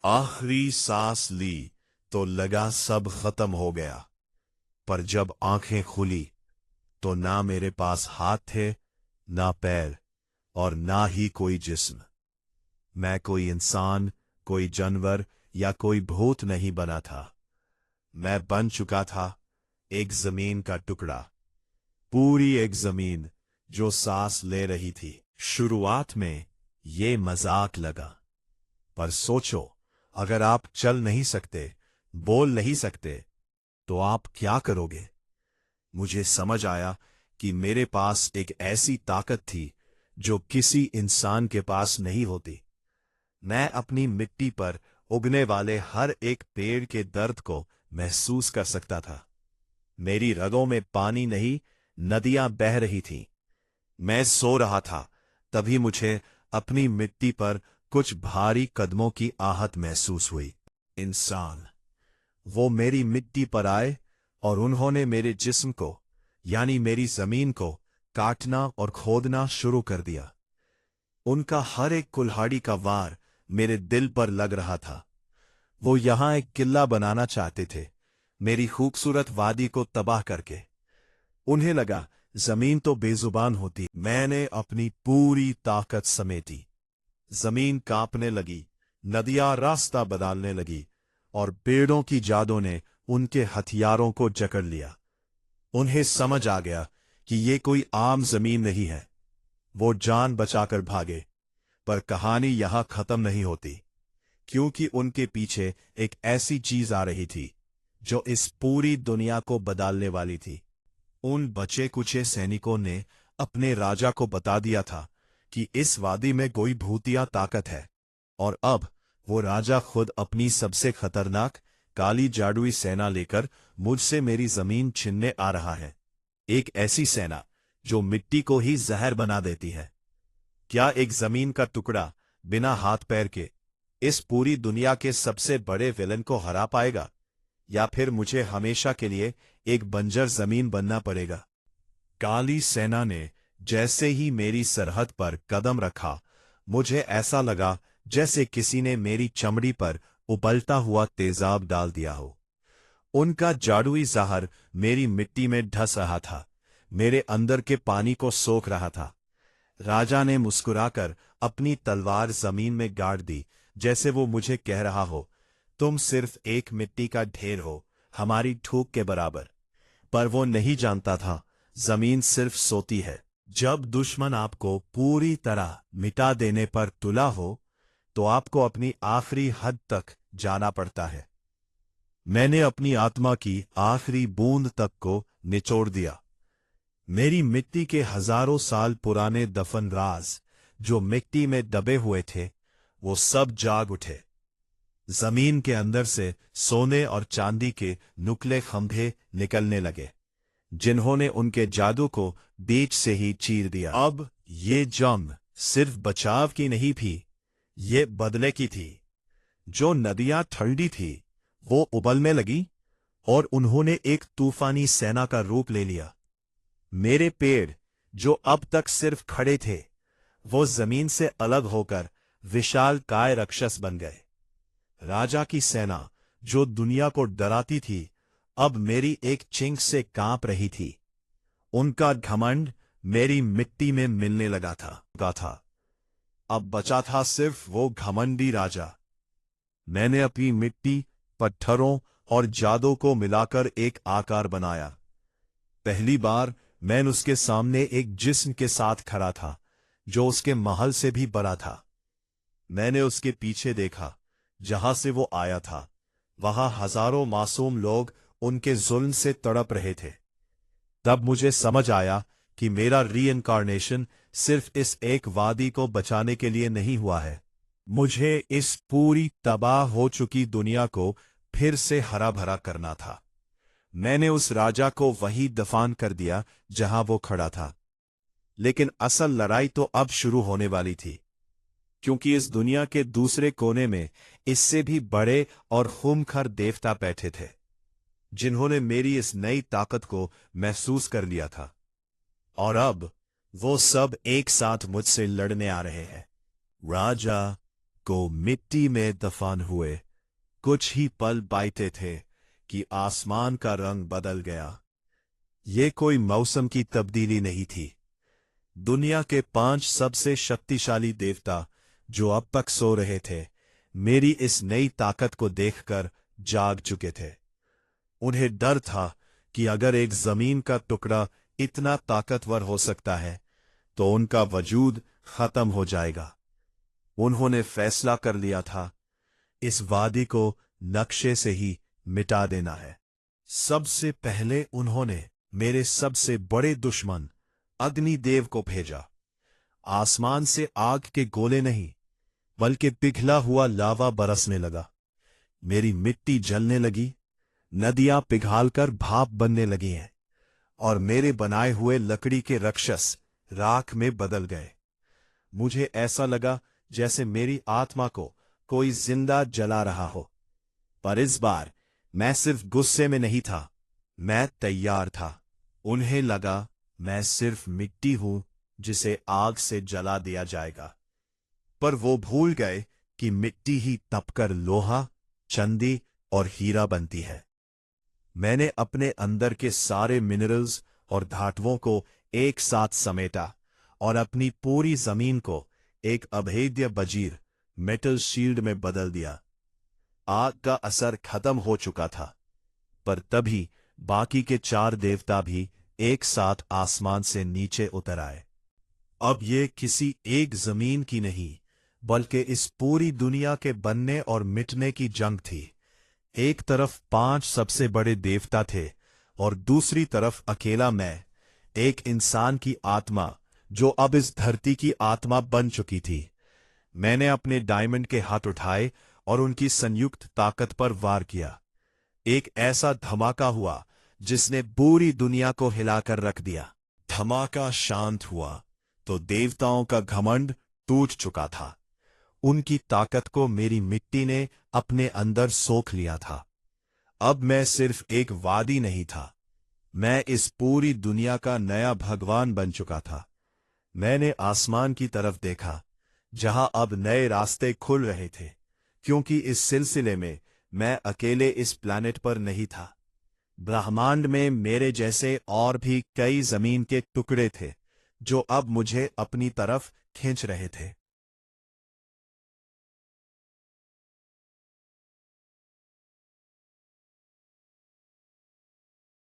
आखिरी सांस ली तो लगा सब खत्म हो गया, पर जब आंखें खुली तो ना मेरे पास हाथ थे, ना पैर, और ना ही कोई जिस्म। मैं कोई इंसान, कोई जानवर या कोई भूत नहीं बना था। मैं बन चुका था एक जमीन का टुकड़ा, पूरी एक जमीन जो सांस ले रही थी। शुरुआत में ये मजाक लगा, पर सोचो, अगर आप चल नहीं सकते, बोल नहीं सकते, तो आप क्या करोगे? मुझे समझ आया कि मेरे पास एक ऐसी ताकत थी जो किसी इंसान के पास नहीं होती। मैं अपनी मिट्टी पर उगने वाले हर एक पेड़ के दर्द को महसूस कर सकता था। मेरी रगों में पानी नहीं, नदियां बह रही थीं। मैं सो रहा था, तभी मुझे अपनी मिट्टी पर कुछ भारी कदमों की आहट महसूस हुई। इंसान, वो मेरी मिट्टी पर आए और उन्होंने मेरे जिस्म को, यानी मेरी जमीन को, काटना और खोदना शुरू कर दिया। उनका हर एक कुल्हाड़ी का वार मेरे दिल पर लग रहा था। वो यहां एक किला बनाना चाहते थे, मेरी खूबसूरत वादी को तबाह करके। उन्हें लगा जमीन तो बेजुबान होती। मैंने अपनी पूरी ताकत समेटी। जमीन कांपने लगी, नदियां रास्ता बदलने लगी, और पेड़ों की जादों ने उनके हथियारों को जकड़ लिया। उन्हें समझ आ गया कि ये कोई आम जमीन नहीं है। वो जान बचाकर भागे, पर कहानी यहां खत्म नहीं होती, क्योंकि उनके पीछे एक ऐसी चीज आ रही थी जो इस पूरी दुनिया को बदलने वाली थी। उन बचे कुचे सैनिकों ने अपने राजा को बता दिया था कि इस वादी में कोई भूतिया ताकत है, और अब वो राजा खुद अपनी सबसे खतरनाक काली जादुई सेना लेकर मुझसे मेरी जमीन छीनने आ रहा है। एक ऐसी सेना जो मिट्टी को ही जहर बना देती है। क्या एक जमीन का टुकड़ा बिना हाथ पैर के इस पूरी दुनिया के सबसे बड़े विलन को हरा पाएगा, या फिर मुझे हमेशा के लिए एक बंजर जमीन बनना पड़ेगा? काली सेना ने जैसे ही मेरी सरहद पर कदम रखा, मुझे ऐसा लगा जैसे किसी ने मेरी चमड़ी पर उबलता हुआ तेजाब डाल दिया हो। उनका जादुई जहर मेरी मिट्टी में ढस रहा था, मेरे अंदर के पानी को सोख रहा था। राजा ने मुस्कुराकर अपनी तलवार जमीन में गाड़ दी, जैसे वो मुझे कह रहा हो, तुम सिर्फ एक मिट्टी का ढेर हो, हमारी ठूक के बराबर। पर वो नहीं जानता था, जमीन सिर्फ सोती है। जब दुश्मन आपको पूरी तरह मिटा देने पर तुला हो, तो आपको अपनी आखिरी हद तक जाना पड़ता है। मैंने अपनी आत्मा की आखिरी बूंद तक को निचोड़ दिया। मेरी मिट्टी के हजारों साल पुराने दफन राज, जो मिट्टी में दबे हुए थे, वो सब जाग उठे। जमीन के अंदर से सोने और चांदी के नुकीले खंभे निकलने लगे, जिन्होंने उनके जादू को बीच से ही चीर दिया। अब ये जंग सिर्फ बचाव की नहीं थी, ये बदले की थी। जो नदियां ठंडी थी, वो उबलने लगी, और उन्होंने एक तूफानी सेना का रूप ले लिया। मेरे पेड़, जो अब तक सिर्फ खड़े थे, वो जमीन से अलग होकर विशाल काय राक्षस बन गए। राजा की सेना, जो दुनिया को डराती थी, अब मेरी एक चिंख से कांप रही थी। उनका घमंड मेरी मिट्टी में मिलने लगा था। अब बचा था सिर्फ वो घमंडी राजा। मैंने अपनी मिट्टी, पत्थरों और जादू को मिलाकर एक आकार बनाया। पहली बार मैं उसके सामने एक जिस्म के साथ खड़ा था, जो उसके महल से भी बड़ा था। मैंने उसके पीछे देखा, जहां से वो आया था। वहां हजारों मासूम लोग उनके जुल्म से तड़प रहे थे। तब मुझे समझ आया कि मेरा रीइंकारनेशन सिर्फ इस एक वादी को बचाने के लिए नहीं हुआ है। मुझे इस पूरी तबाह हो चुकी दुनिया को फिर से हरा भरा करना था। मैंने उस राजा को वहीं दफन कर दिया जहां वो खड़ा था। लेकिन असल लड़ाई तो अब शुरू होने वाली थी, क्योंकि इस दुनिया के दूसरे कोने में इससे भी बड़े और खूंखार देवता बैठे थे, जिन्होंने मेरी इस नई ताकत को महसूस कर लिया था। और अब वो सब एक साथ मुझसे लड़ने आ रहे हैं। राजा, को मिट्टी में दफन हुए कुछ ही पल बीते थे कि आसमान का रंग बदल गया। ये कोई मौसम की तब्दीली नहीं थी। दुनिया के 5 सबसे शक्तिशाली देवता जो अब तक सो रहे थे, मेरी इस नई ताकत को देखकर जाग चुके थे। उन्हें डर था कि अगर एक जमीन का टुकड़ा इतना ताकतवर हो सकता है तो उनका वजूद खत्म हो जाएगा। उन्होंने फैसला कर लिया था, इस वादी को नक्शे से ही मिटा देना है। सबसे पहले उन्होंने मेरे सबसे बड़े दुश्मन अग्निदेव को भेजा। आसमान से आग के गोले नहीं, बल्कि पिघला हुआ लावा बरसने लगा। मेरी मिट्टी जलने लगी, नदियां पिघालकर भाप बनने लगी हैं, और मेरे बनाए हुए लकड़ी के राक्षस राख में बदल गए। मुझे ऐसा लगा जैसे मेरी आत्मा को कोई जिंदा जला रहा हो। पर इस बार मैं सिर्फ गुस्से में नहीं था, मैं तैयार था। उन्हें लगा मैं सिर्फ मिट्टी हूं जिसे आग से जला दिया जाएगा, पर वो भूल गए कि मिट्टी ही तपकर लोहा, चांदी और हीरा बनती है। मैंने अपने अंदर के सारे मिनरल्स और धातुओं को एक साथ समेटा और अपनी पूरी जमीन को एक अभेद्य बजीर, मेटल शील्ड में बदल दिया। आग का असर खत्म हो चुका था, पर तभी बाकी के 4 देवता भी एक साथ आसमान से नीचे उतर आए। अब ये किसी एक जमीन की नहीं, बल्कि इस पूरी दुनिया के बनने और मिटने की जंग थी। एक तरफ 5 सबसे बड़े देवता थे और दूसरी तरफ अकेला मैं, एक इंसान की आत्मा जो अब इस धरती की आत्मा बन चुकी थी। मैंने अपने डायमंड के हाथ उठाए और उनकी संयुक्त ताकत पर वार किया। एक ऐसा धमाका हुआ जिसने पूरी दुनिया को हिलाकर रख दिया। धमाका शांत हुआ तो देवताओं का घमंड टूट चुका था। उनकी ताकत को मेरी मिट्टी ने अपने अंदर सोख लिया था। अब मैं सिर्फ एक वादी नहीं था, मैं इस पूरी दुनिया का नया भगवान बन चुका था। मैंने आसमान की तरफ देखा, जहां अब नए रास्ते खुल रहे थे, क्योंकि इस सिलसिले में मैं अकेले इस प्लैनेट पर नहीं था। ब्रह्मांड में मेरे जैसे और भी कई जमीन के टुकड़े थे जो अब मुझे अपनी तरफ खींच रहे थे।